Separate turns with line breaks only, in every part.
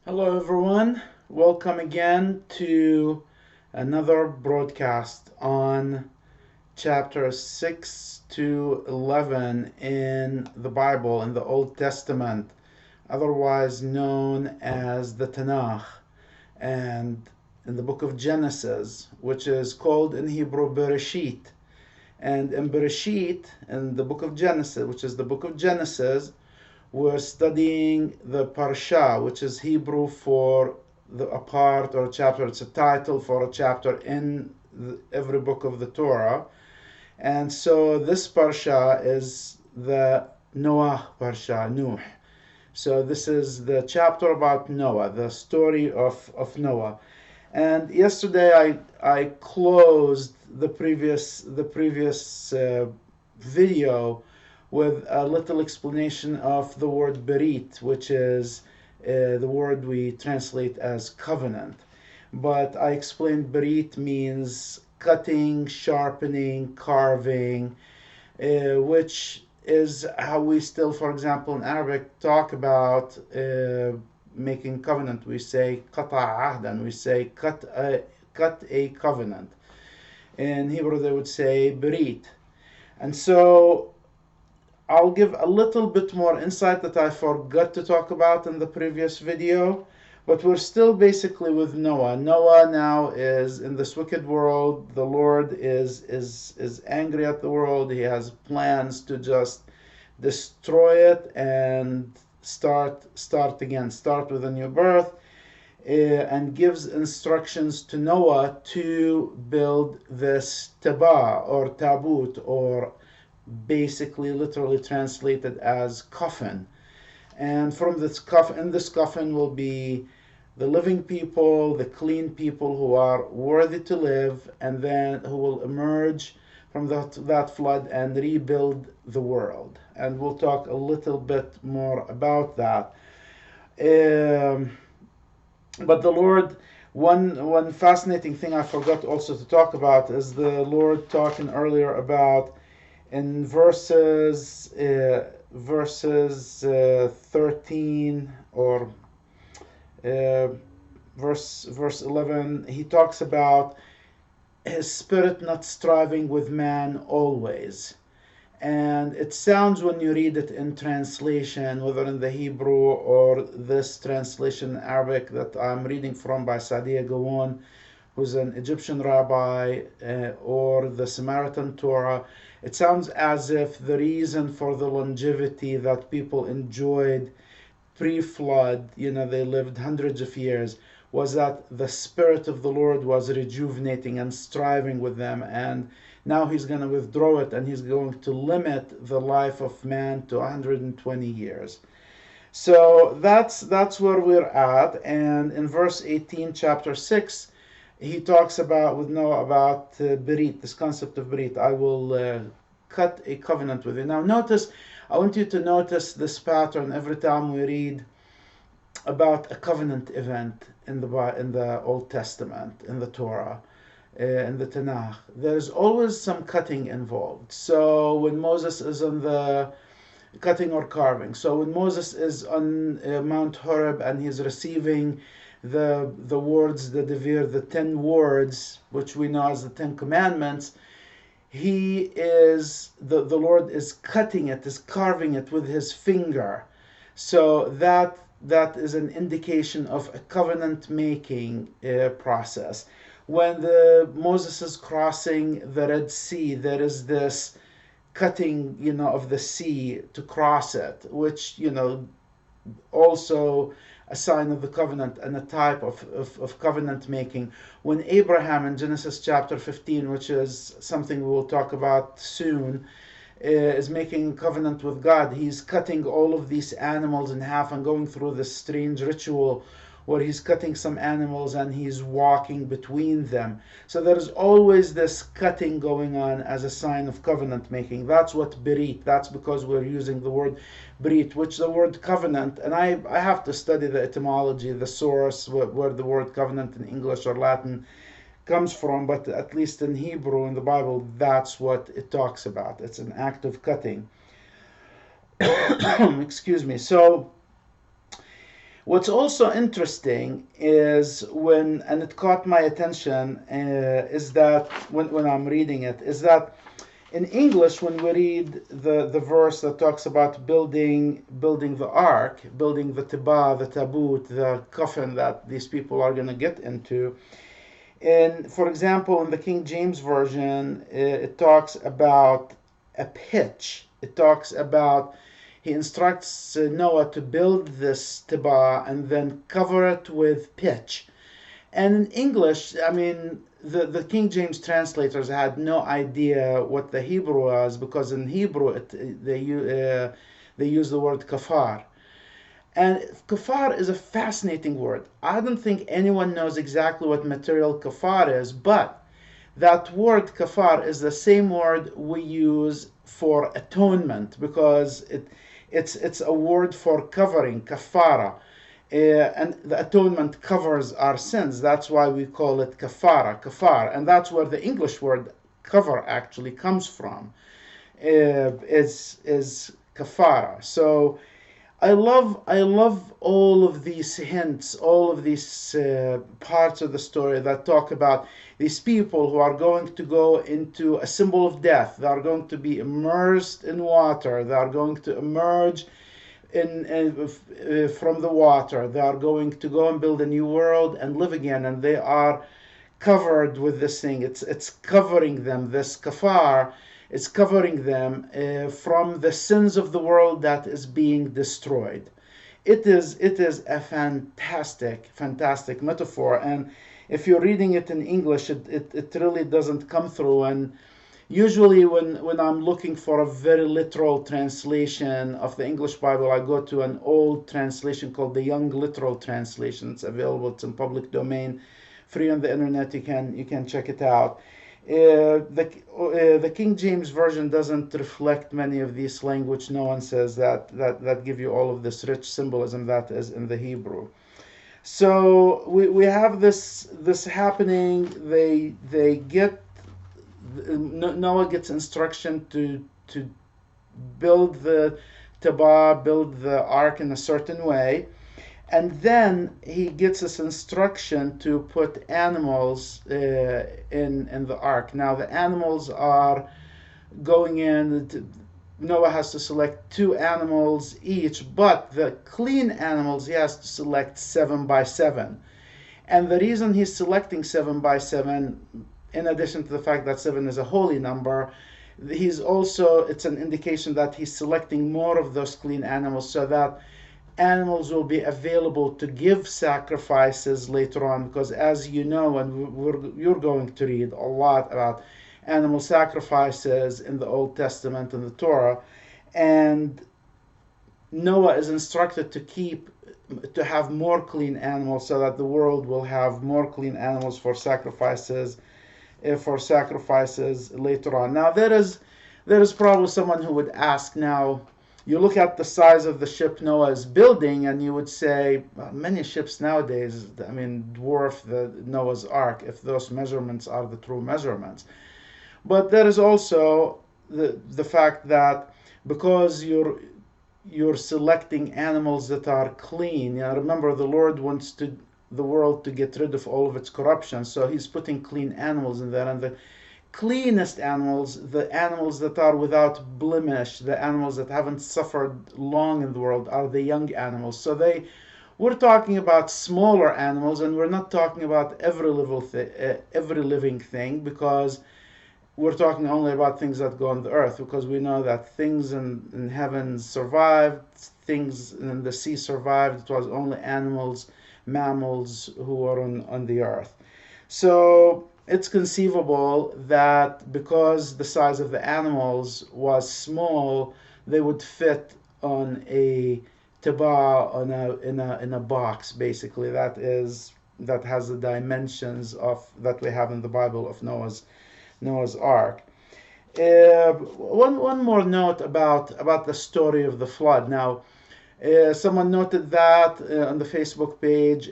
Hello, everyone. Welcome again to another broadcast on chapter 6 to 11 in the Bible, in the Old Testament, otherwise known as the Tanakh, and in the book of Genesis, which is called in Hebrew Bereshit. And in Bereshit, in the book of Genesis, which is the book of Genesis, we're studying the Parsha, which is Hebrew for a part or a chapter. It's a title for a chapter in every book of the Torah. And so this Parsha is the Noah Parsha, Nuh. So this is the chapter about Noah, the story of Noah. And yesterday I closed the previous video with a little explanation of the word berit, which is the word we translate as covenant. But I explained berit means cutting, sharpening, carving, which is how we still, for example, in Arabic, talk about making covenant. We say qata ahdan, we say cut a covenant. In Hebrew, they would say berit. And so I'll give a little bit more insight that I forgot to talk about in the previous video, but we're still basically with Noah. Noah now is in this wicked world. The Lord is angry at the world. He has plans to just destroy it and start again, start with a new birth, and gives instructions to Noah to build this tabah or tabut, or basically literally translated as coffin. And from this coffin, in this coffin will be the living people, the clean people who are worthy to live, and then who will emerge from that flood and rebuild the world. And we'll talk a little bit more about that. Um, but the Lord, one fascinating thing I forgot also to talk about is the Lord talking earlier about in verses 13 or uh, verse 11. He talks about his spirit not striving with man always. And it sounds, when you read it in translation, whether in the Hebrew or this translation in Arabic that I'm reading from by Saadia Gawon, who's an Egyptian rabbi, or the Samaritan Torah, it sounds as if the reason for the longevity that people enjoyed pre-flood, they lived hundreds of years, was that the Spirit of the Lord was rejuvenating and striving with them. And now he's going to withdraw it, and he's going to limit the life of man to 120 years. So that's where we're at. And in verse 18, chapter 6, he talks about with Noah about berit, this concept of berit. I will cut a covenant with you. Now notice, I want you to notice this pattern every time we read about a covenant event in the Old Testament, in the Torah, in the Tanakh. There's always some cutting involved. So when Moses is on the cutting or carving. So when Moses is on Mount Horeb and he's receiving the words, the Devir, the 10 words, which we know as the 10 Commandments, the Lord is cutting it, is carving it with his finger. So that is an indication of a covenant making process. When Moses is crossing the Red Sea, there is this cutting, of the sea to cross it, which, also a sign of the covenant and a type of covenant making. When Abraham in Genesis chapter 15, which is something we will talk about soon, is making a covenant with God, he's cutting all of these animals in half and going through this strange ritual where he's cutting some animals and he's walking between them. So there's always this cutting going on as a sign of covenant making. That's what berit, that's because we're using the word berit, which the word covenant, and I have to study the etymology, the source, where the word covenant in English or Latin comes from, but at least in Hebrew, in the Bible, that's what it talks about. It's an act of cutting. Excuse me. So What's also interesting is and it caught my attention, is that when I'm reading it, is that in English, when we read the verse that talks about building the ark, building the tibah, the tabut, the coffin that these people are going to get into, and for example, in the King James Version, it talks about a pitch. It talks about he instructs Noah to build this tibah and then cover it with pitch. And in English, I mean, the King James translators had no idea what the Hebrew was, because in Hebrew they use the word kafar. And kafar is a fascinating word. I don't think anyone knows exactly what material kafar is, but that word kafar is the same word we use for atonement, because it's a word for covering, kafara. And the atonement covers our sins. That's why we call it kafara, kafar, and that's where the English word cover actually comes from. Is kafara. So I love all of these hints, all of these parts of the story that talk about these people who are going to go into a symbol of death. They are going to be immersed in water. They are going to emerge from the water. They are going to go and build a new world and live again, and they are covered with this thing. It's covering them. This kafar is covering them from the sins of the world that is being destroyed. It is a fantastic metaphor, and if you're reading it in English, it really doesn't come through. And usually when I'm looking for a very literal translation of the English Bible, I go to an old translation called the Young Literal Translation. It's available. It's in public domain, free on the internet. You can check it out. The King James Version doesn't reflect many of these language nuances that give you all of this rich symbolism that is in the Hebrew. So we have this happening. They get Noah gets instruction to build the Tabah, build the ark in a certain way, and then he gets this instruction to put animals in the ark. Now the animals are going in. Noah has to select 2 animals each, but the clean animals he has to select 7 by 7. And the reason he's selecting 7 by 7, in addition to the fact that 7 is a holy number, it's an indication that he's selecting more of those clean animals so that animals will be available to give sacrifices later on. Because as you know, and you're going to read a lot about animal sacrifices in the Old Testament and the Torah, and Noah is instructed to have more clean animals so that the world will have more clean animals for sacrifices later on. Now there is probably someone who would ask, now you look at the size of the ship Noah is building and you would say, well, many ships nowadays, I mean, dwarf the Noah's Ark, if those measurements are the true measurements. But there is also the fact that because you're selecting animals that are clean. Remember, the Lord wants the world to get rid of all of its corruption, so he's putting clean animals in there. And the cleanest animals, the animals that are without blemish, the animals that haven't suffered long in the world, are the young animals. So we're talking about smaller animals, and we're not talking about every living thing, because we're talking only about things that go on the earth, because we know that things in heaven survived, things in the sea survived. It was only animals, mammals who were on the earth. So it's conceivable that because the size of the animals was small, they would fit on a tibah, in a box, basically, that has the dimensions of that we have in the Bible of Noah's Ark. One more note about the story of the flood. Now, someone noted that on the Facebook page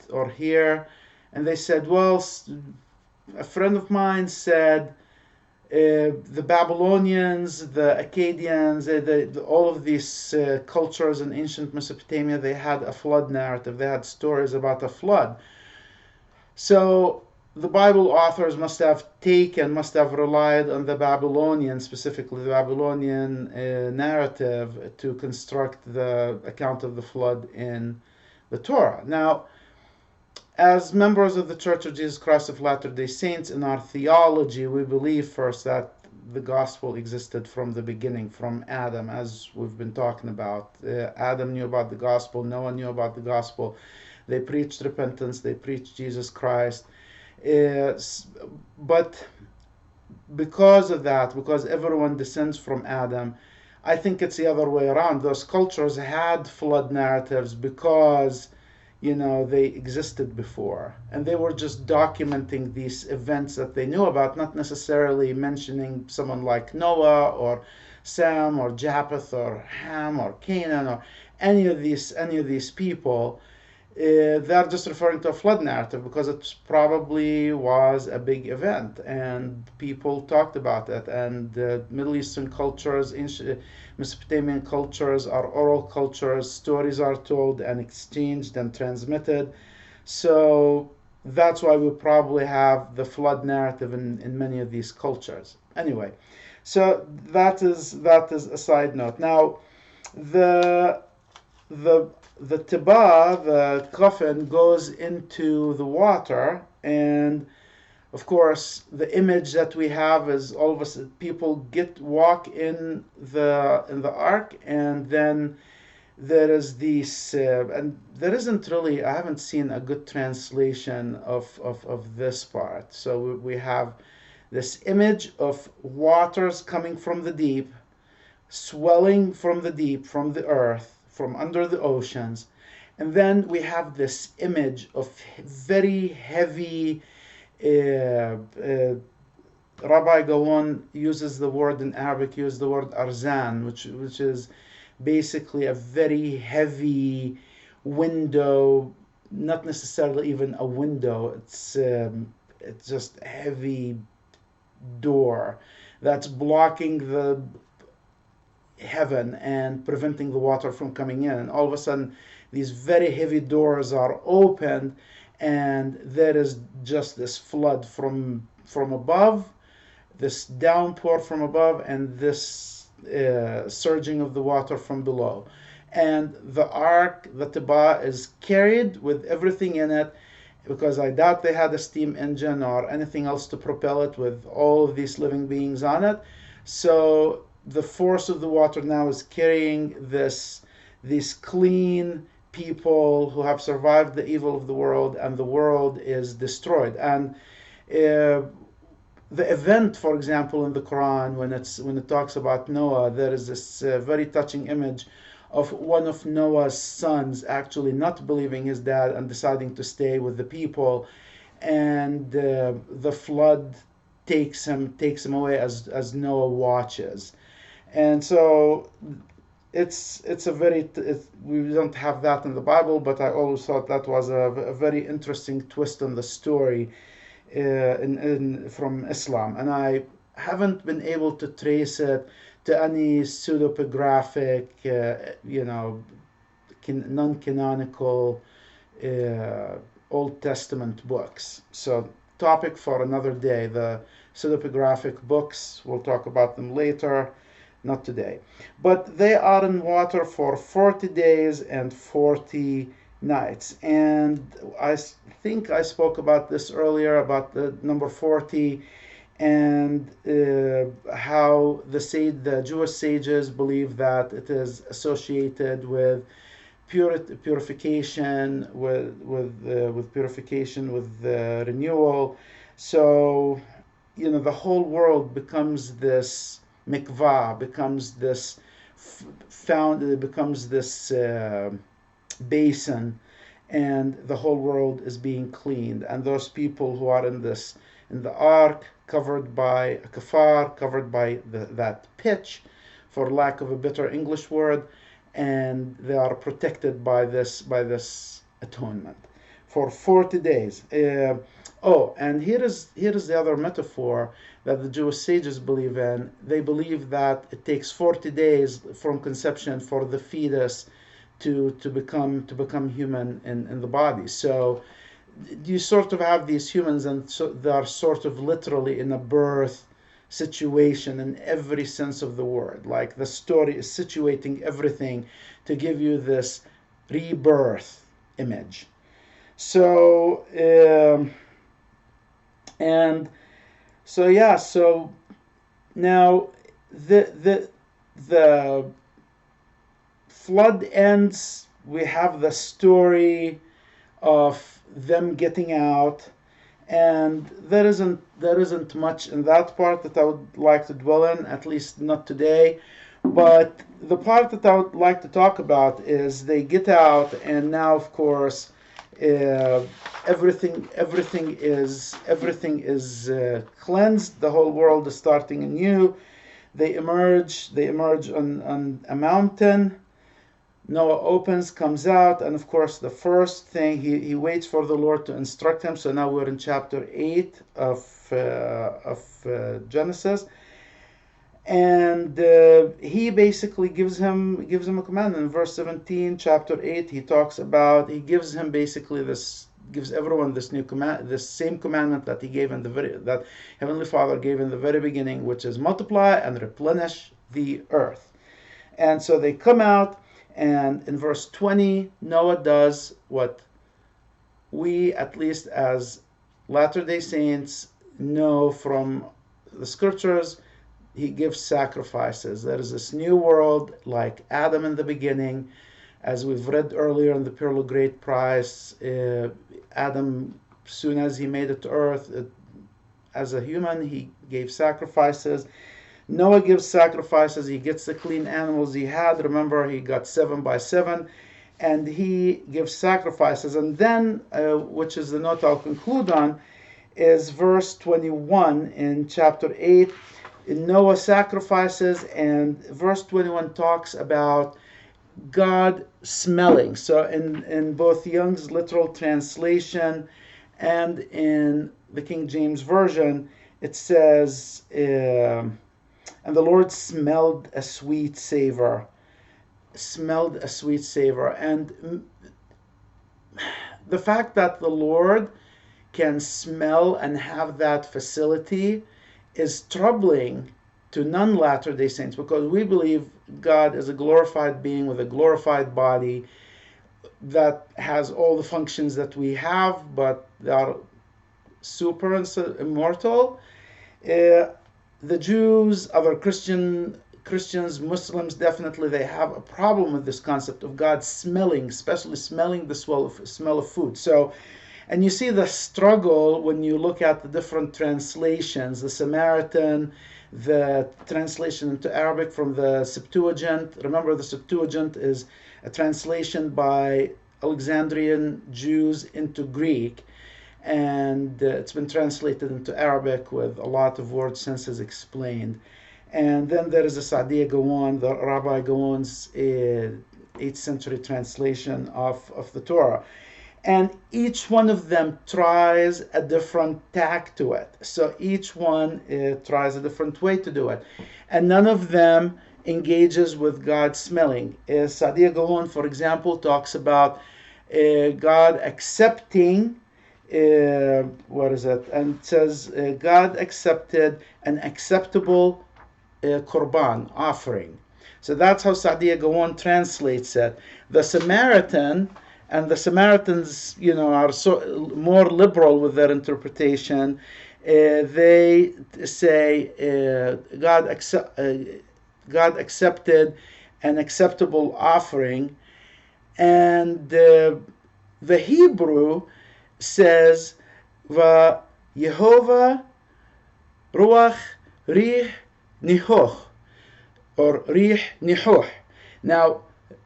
or here, and they said, well, a friend of mine said The Babylonians, the Akkadians, all of these cultures in ancient Mesopotamia, they had a flood narrative. They had stories about a flood. So the Bible authors must have relied on the Babylonian, specifically the Babylonian narrative, to construct the account of the flood in the Torah. Now, as members of the Church of Jesus Christ of Latter-day Saints, in our theology, we believe first that the gospel existed from the beginning, from Adam, as we've been talking about. Adam knew about the gospel, Noah knew about the gospel. They preached repentance, they preached Jesus Christ. But because of that, because everyone descends from Adam, I think it's the other way around. Those cultures had flood narratives because they existed before, and they were just documenting these events that they knew about, not necessarily mentioning someone like Noah or Sam or Japheth or Ham or Canaan or any of these people. They're just referring to a flood narrative because it probably was a big event and people talked about it. And Middle Eastern cultures, ancient Mesopotamian cultures are oral cultures. Stories are told and exchanged and transmitted. So that's why we probably have the flood narrative in many of these cultures. Anyway, so that is a side note. Now, the the the tiba, the coffin, goes into the water, and of course the image that we have is all of us people walk in the ark, and then there is this and there isn't really, I haven't seen a good translation of this part. So we have this image of waters coming from the deep, swelling from the deep, from the earth, from under the oceans. And then we have this image of very heavy, Rabbi Gawon uses the word in Arabic, uses the word arzan, which is basically a very heavy window, not necessarily even a window, it's just a heavy door that's blocking the heaven and preventing the water from coming in. And all of a sudden, these very heavy doors are opened, and there is just this flood from above, this downpour from above, and this surging of the water from below. And the ark, the Tiba, is carried with everything in it, because I doubt they had a steam engine or anything else to propel it with all of these living beings on it. So the force of the water now is carrying these clean people who have survived the evil of the world, and the world is destroyed. And the event, for example, in the Quran, when it talks about Noah, there is this very touching image of one of Noah's sons actually not believing his dad and deciding to stay with the people, and the flood takes him away as Noah watches. And so we don't have that in the Bible, but I always thought that was a very interesting twist on the story from Islam, and I haven't been able to trace it to any pseudepigraphic, non-canonical Old Testament books. So, topic for another day. The pseudepigraphic books, we'll talk about them later, not today. But they are in water for 40 days and 40 nights. And I think I spoke about this earlier, about the number 40, and how the Jewish sages believe that it is associated with purification, with purification, with renewal. So, the whole world becomes this mikvah, becomes this basin, and the whole world is being cleaned. And those people who are in the ark, covered by a kaffar, covered by that pitch, for lack of a better English word, and they are protected by this atonement. for 40 days. Oh, and here is the other metaphor that the Jewish sages believe in. They believe that it takes 40 days from conception for the fetus to become human in the body. So you sort of have these humans, and so they are sort of literally in a birth situation in every sense of the word. Like the story is situating everything to give you this rebirth image. So and so yeah, so now the flood ends. We have the story of them getting out, and there isn't much in that part that I would like to dwell in, at least not today. But the part that I would like to talk about is they get out, and now, of course, uh, everything is cleansed. The whole world is starting anew. They emerge on a mountain. Noah opens, comes out, and of course, the first thing he waits for the Lord to instruct him. So now we're in chapter 8 of Genesis, and he basically gives him a command in verse 17, chapter 8. He gives him basically gives everyone this new command, this same commandment that he gave that Heavenly Father gave in the very beginning, which is multiply and replenish the earth. And so they come out. And in verse 20, Noah does what we, at least as Latter-day Saints, know from the scriptures. He gives sacrifices. There is this new world like Adam in the beginning. As we've read earlier in the Pearl of Great Price, Adam, soon as he made it to earth, as a human, he gave sacrifices. Noah gives sacrifices. He gets the clean animals he had. Remember, he got 7 by 7, and he gives sacrifices. And then, which is the note I'll conclude on, is verse 21 in chapter 8. Noah sacrifices, and verse 21 talks about God smelling. So in both Young's literal translation and in the King James Version, it says, and the Lord smelled a sweet savor. And the fact that the Lord can smell and have that facility is troubling to non-Latter-day Saints, because we believe God is a glorified being with a glorified body that has all the functions that we have, but they are super immortal. The Jews, other Christians, Muslims, definitely they have a problem with this concept of God smelling, especially smelling the smell of food. So, and you see the struggle when you look at the different translations, the Samaritan, the translation into Arabic from the Septuagint. Remember, the Septuagint is a translation by Alexandrian Jews into Greek, and it's been translated into Arabic with a lot of word senses explained. And then there is the Sa'diya Gawan, the Rabbi Gawan's 8th century translation of the Torah. And each one of them tries a different tack to it. So each one tries a different way to do it. And none of them engages with God smelling. Sa'diya Gawan, for example, talks about God accepting, what is it? And it says, God accepted an acceptable korban, offering. So that's how Sa'diya Gawan translates it. The Samaritan, and the Samaritans, are so more liberal with their interpretation. They say God accepted an acceptable offering, and the Hebrew says, "Va Yehovah Ruach Rih Nihoch," or Rih Nihoch. Now,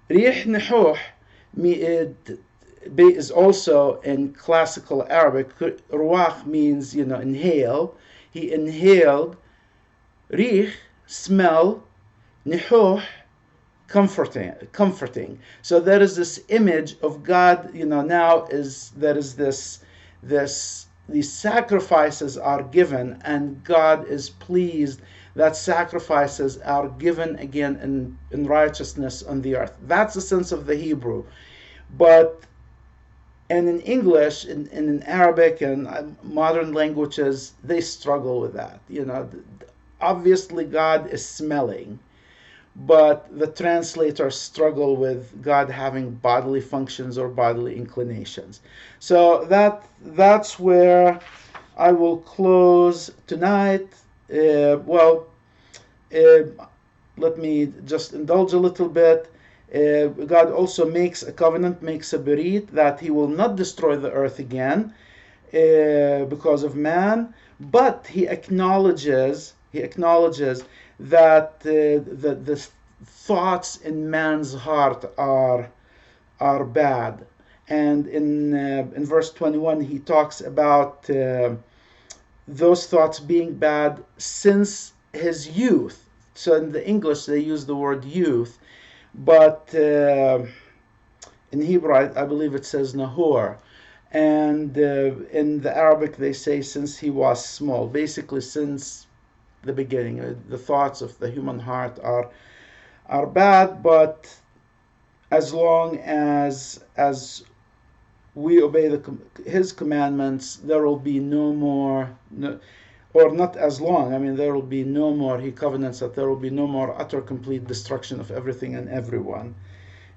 Rih Nihoch is also in classical Arabic. Ruach means, inhale. He inhaled. Rih, smell. Nihoch, comforting. So there is this image of God, now there is these sacrifices are given, and God is pleased that sacrifices are given again in righteousness on the earth. That's the sense of the Hebrew. But and in English, in Arabic and modern languages, they struggle with that. Obviously God is smelling, but the translators struggle with God having bodily functions or bodily inclinations. So that's where I will close tonight. Well, uh, let me just indulge a little bit. God also makes a covenant, makes a berit, that He will not destroy the earth again because of man, but He acknowledges that the thoughts in man's heart are bad. And in verse 21, He talks about those thoughts being bad since his youth. So in the English, they use the word youth, but in Hebrew, I believe it says Nahor. And in the Arabic, they say since he was small, basically since the beginning. The thoughts of the human heart are bad, but as long as we obey His commandments, there will be no more, or not as long. I mean, there will be no more. He covenants that there will be no more utter, complete destruction of everything and everyone.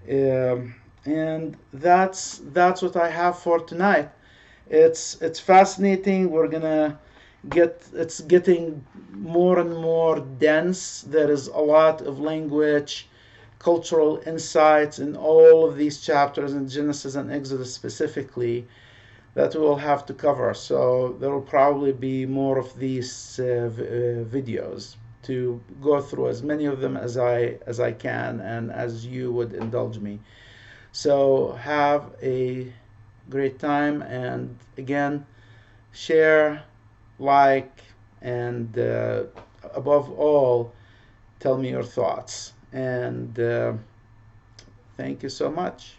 And that's what I have for tonight. It's fascinating. It's getting more and more dense. There is a lot of language, cultural insights in all of these chapters in Genesis and Exodus specifically that we will have to cover. So there will probably be more of these videos to go through as many of them as I can and as you would indulge me. So have a great time, and again, share, like, and above all, tell me your thoughts. And thank you so much.